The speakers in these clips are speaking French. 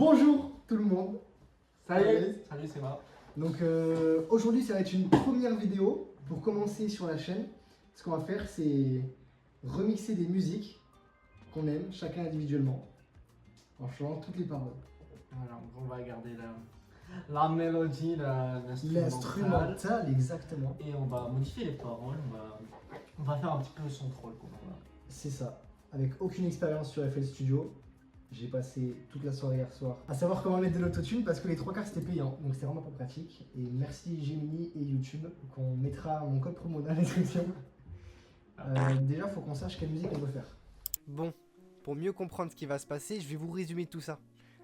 Bonjour tout le monde. Salut, c'est moi. Donc aujourd'hui ça va être une première vidéo pour commencer sur la chaîne. Ce qu'on va faire c'est remixer des musiques qu'on aime chacun individuellement en chantant toutes les paroles. Alors, on va garder la mélodie, L'instrumental exactement. Et on va modifier les paroles, on va faire un petit peu son troll. C'est ça. Avec aucune expérience sur FL Studio. J'ai passé toute la soirée hier soir à savoir comment mettre de l'autotune parce que les 3 quarts c'était payant, donc c'est vraiment pas pratique. Et merci Gemini et YouTube qu'on mettra mon code promo dans la description. Déjà faut qu'on sache quelle musique on veut faire. Bon, pour mieux comprendre ce qui va se passer, je vais vous résumer tout ça.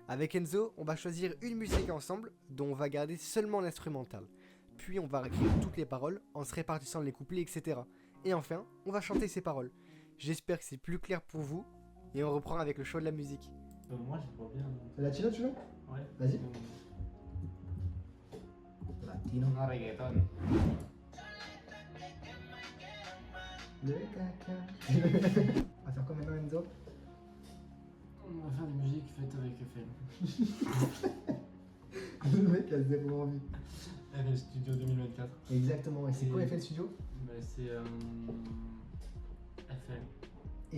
Avec Enzo, on va choisir une musique ensemble dont on va garder seulement l'instrumental. Puis on va réécrire toutes les paroles en se répartissant les couplets, etc. Et enfin, on va chanter ces paroles. J'espère que c'est plus clair pour vous. Et on reprend avec le choix de la musique. Moi je vois bien. Latino tu veux? Ouais. Vas-y. Latino. Un reggaeton. Le caca. On va faire quoi maintenant Enzo? On va faire des musiques faites avec FL. Le mec a zéro envie. FL Studio 2024. Exactement, et c'est quoi FL Studio? C'est FL.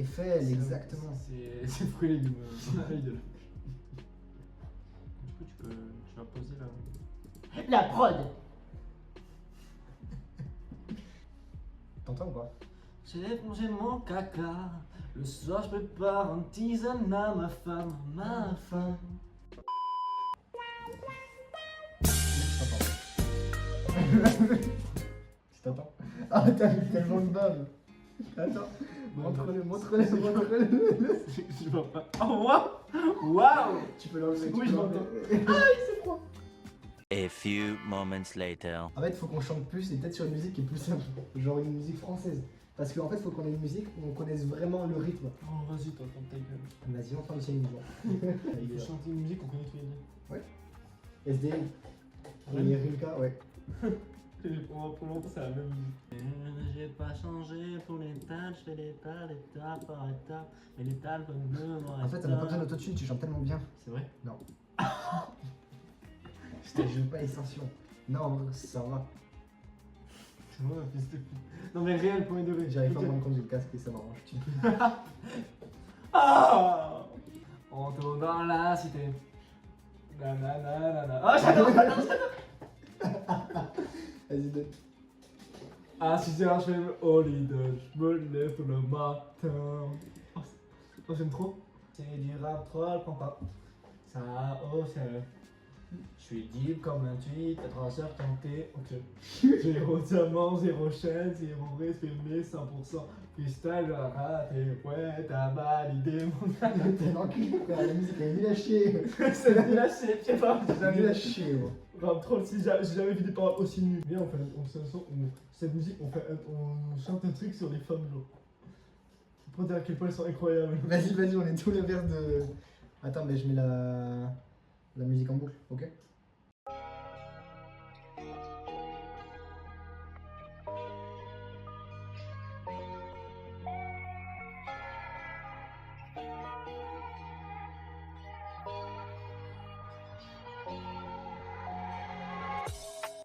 FL, exactement. C'est fruits et légumes. Du coup tu vas poser La prod. T'entends ou pas? J'ai épongé mon caca. Le soir je prépare un tisane à ma femme. Tu t'entends? Ah t'as tellement de bave. Attends, montre-le. Je vois pas. Oh waouh. Tu peux l'enlever. Oui, je m'entends. C'est froid. A few moments later. En fait, faut qu'on chante plus et peut-être sur une musique qui est plus simple, genre une musique française. Parce qu'en fait, faut qu'on ait une musique où on connaisse vraiment le rythme. Oh vas-y, toi, ta gueule. Vas-y, on prend le ciel Il faut chanter une musique qu'on connaît tous les deux. Ouais. SDM. Et Rilka, ouais. Pour longtemps, c'est la même musique. J'ai pas changé pour l'étape, je fais l'étape, étape par étape. Mais l'étape comme deux, En fait, ça n'a pas besoin d'autotune, tu chantes tellement bien. C'est vrai? Non. Je te joue pas Extension. Non, ça va. C'est vrai, fils de pute. Non mais réel, premier degré. J'arrive pas à me rendre compte du casque et ça m'arrange. Ah, on tourne dans la cité. Nanana. Oh, j'adore. Vas-y, donne. À 6h, je fais le Holiday, je me lève le matin. Oh, j'aime trop. C'est du rap troll, prends pas. Ça, oh, c'est. Je suis deep comme un tweet, à 3h tenté, ok. 0 diamant, 0 chaîne, 0 respect, mais 100% freestyle, raté, ouais, t'as validé mon gars. T'es un enculé, frère, la musique elle est nulle à chier. C'est nul à chier, je sais pas, j'ai Nul jamais à chier, moi. rap troll, si j'ai jamais vu des paroles aussi nulles. Viens, cette musique, on chante un truc sur les femmes, genre. Pour dire à quel point elles sont incroyables. Vas-y, on est tout l'inverse de. Attends, mais je mets la musique en boucle, ok?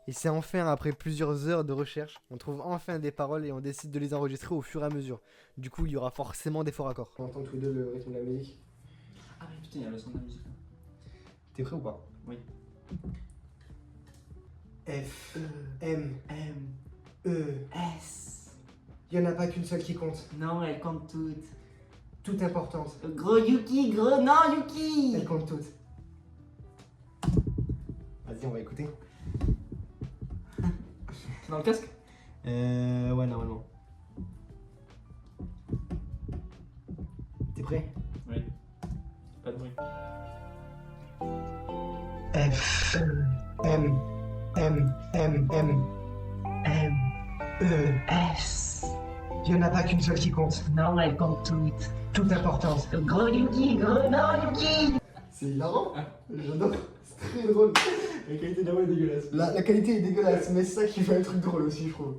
Et c'est enfin après plusieurs heures de recherche, on trouve enfin des paroles et on décide de les enregistrer au fur et à mesure. Du coup, il y aura forcément des faux raccords. On entend tous les deux le rythme de la musique. Ah mais putain, il y a le son de la musique là. T'es prêt ou pas? Oui. F, M, E, S. Y'en a pas qu'une seule qui compte. Non, elles comptent toutes. Toute importante. Gros Yuki, gros non Yuki. Elles comptent toutes. Vas-y, on va écouter. C'est dans le casque? Ouais, normalement. T'es prêt? Oui. Pas de bruit. F, M, E, S. Y'en a pas qu'une seule qui compte. Non, elles comptent toutes. Toute importante. Gros Yuki, gros non Yuki. C'est hilarant. J'adore. C'est très drôle. La qualité de la voix est dégueulasse. La qualité est dégueulasse, mais c'est ça qui fait un truc drôle aussi, je trouve.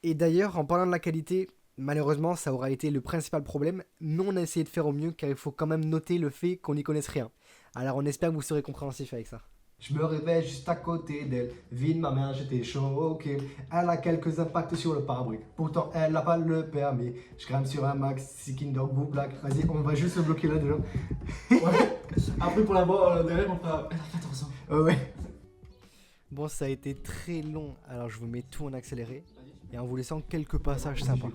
Et d'ailleurs, en parlant de la qualité, malheureusement, ça aura été le principal problème, mais on a essayé de faire au mieux car il faut quand même noter le fait qu'on n'y connaisse rien. Alors on espère que vous serez compréhensif avec ça. Je me réveille juste à côté d'elle. Vie de ma mère, j'étais choqué. Elle a quelques impacts sur le pare-brise. Pourtant, elle n'a pas le permis. Je crame sur un maxi Kinder Goût Black. Vas-y, on va juste le bloquer là déjà. Ouais. Après pour la voix derrière, on fera. Elle a 14 ans. Ouais. Bon, ça a été très long, alors je vous mets tout en accéléré et en vous laissant quelques passages sympas.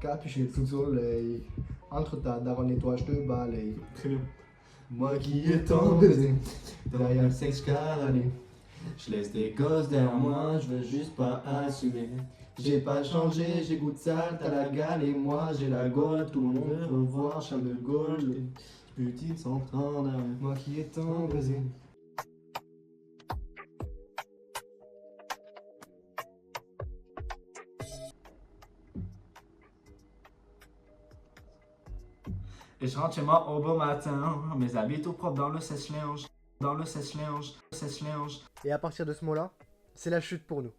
Capuché sous le soleil. Entre ta daronne et toi, je te balaye. Très bien. Moi qui ai tant baisé. Derrière le sexe cavalé. Je laisse des gosses derrière moi, je veux juste pas assumer. J'ai pas changé, j'ai goût de sale, t'as la gale et moi j'ai la gaule. Tout le monde veut revoir Charles de Gaulle. Putine s'entendre, moi qui ai tant baisé. Et je rentre chez moi au beau matin, mes habits tout propres dans le sèche-linge, dans le sèche-linge, sèche-linge. Et à partir de ce mot-là, c'est la chute pour nous.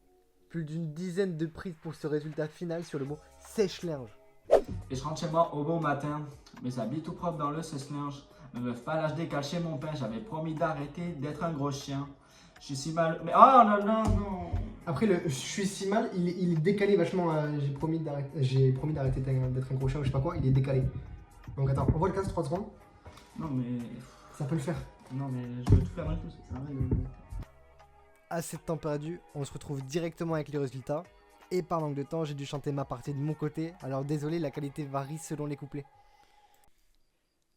Plus d'une dizaine de prises pour ce résultat final sur le mot sèche-linge. Et je rentre chez moi au beau matin, mes habits tout propres dans le sèche-linge. Me meuf pas l'âge décaché mon pain, j'avais promis d'arrêter d'être un gros chien. Je suis si mal. Mais oh non, non, non. Après, le je suis si mal, il est décalé vachement. J'ai promis d'arrêter d'être un gros chien ou je sais pas quoi, il est décalé. Donc attends, on voit le casse 3 secondes. Non, mais. Ça peut le faire. Non, mais je veux tout faire d'un coup, ça sert à rien de. Assez de temps perdu, on se retrouve directement avec les résultats. Et par manque de temps, j'ai dû chanter ma partie de mon côté, alors désolé, la qualité varie selon les couplets.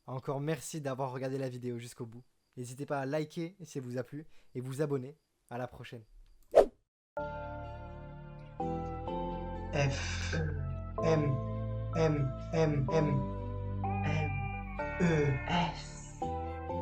Encore merci d'avoir regardé la vidéo jusqu'au bout. N'hésitez pas à liker si elle vous a plu et vous abonner. À la prochaine. F M M M M E S.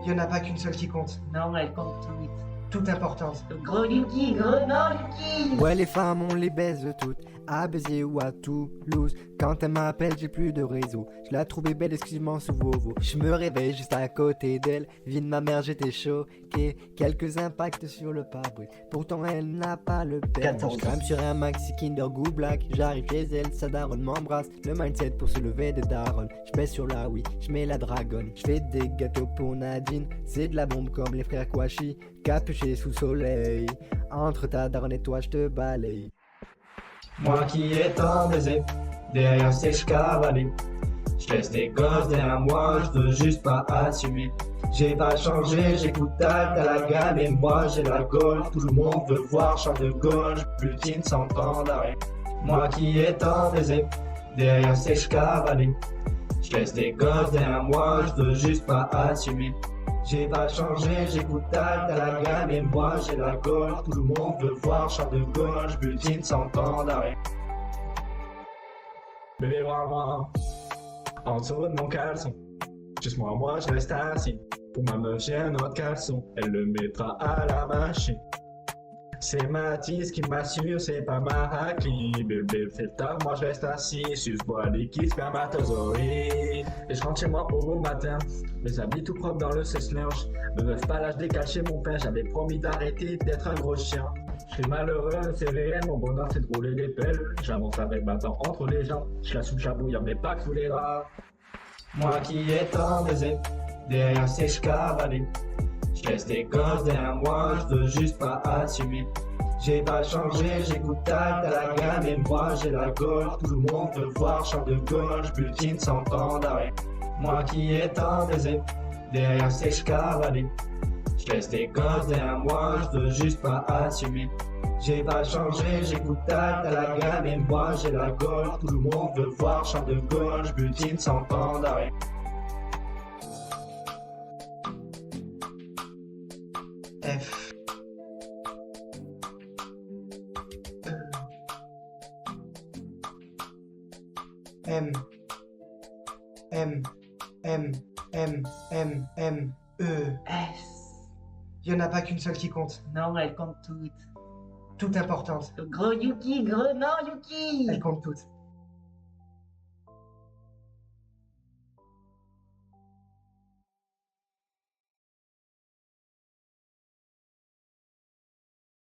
Il n'y en a pas qu'une seule qui compte. Non, elle compte toutes. Toute importante. Gros Yuki, gros non Yuki. Ouais, les femmes, on les baise toutes, à Béziers ou à Toulouse. Quand elle m'appelle, j'ai plus de réseau. Je la trouvais belle, exclusivement sous Vovo. Je me réveille juste à côté d'elle. Vie de ma mère, j'étais choqué. Quelques impacts sur le pare-brise. Pourtant, elle n'a pas le permis. Je crame sur un maxi Kinder Goût Black. J'arrive chez elle, sa daronne m'embrasse. Le mindset pour se lever des darons. Je pèse sur la oui, je mets la dragonne. Je fais des gâteaux pour Nadine. C'est de la bombe comme les frères Kouachi. Capuché sous soleil. Entre ta daronne et toi, je te balaye. Moi qui ai tant baisé, derrière c'est cavalé. Je laisse des gosses derrière moi, je veux juste pas assumer. J'ai pas changé, j'écoute t'as la gamme et moi j'ai la gaule. Tout le monde veut voir Charles de Gaulle, Poutine s'entend d'arrêt. Moi qui ai tant baisé, derrière c'est cavalé. Je laisse des gosses derrière moi, je veux juste pas assumer. J'ai pas changé, j'écoute t'as la gamme et moi j'ai la gaule. Tout le monde veut voir Charles de Gaulle, Poutine s'entend d'arrêt. Bébé moi, en dessous de mon caleçon. Juste moi, je reste assis. Pour ma meuf, j'ai un autre caleçon. Elle le mettra à la machine. C'est Mathis qui m'assure, c'est pas Maraki. Bébé fait tard, moi je reste assis. Suce-moi liquide, spermatozoïde. Et je rentre chez moi au beau matin. Mes habits tout propres dans le sèche-linge. Me meuf pas l'âge décaché mon pain. J'avais promis d'arrêter d'être un gros chien. Je suis malheureux, c'est réel, mon bonheur c'est de rouler des pelles. J'avance avec ma dent entre les jambes. Je la sous chabouille, mais pas sous les draps. Moi qui ai tant baisé, derrière c'est cavalé. Je laisse des gosses derrière moi, je veux juste pas assumer. J'ai pas changé, j'écoute t'as la gamme et moi j'ai la gaule. Tout le monde veut voir Charles de Gaulle, Poutine s'entend d'arrêt. Moi qui ai tant baisé, derrière c'est cavalé. Je laisse des gosses derrière moi, je veux juste pas assumer. J'ai pas changé, j'écoute t'as la gamme et moi j'ai la gaule. Tout le monde veut voir Charles de Gaulle, Poutine s'entend d'arrêt. F M M M M M M E. S. Il n'y en a pas qu'une seule qui compte. Non, elle compte toutes. Toute importante. Gros Yuki, gros non Yuki. Elle compte toutes.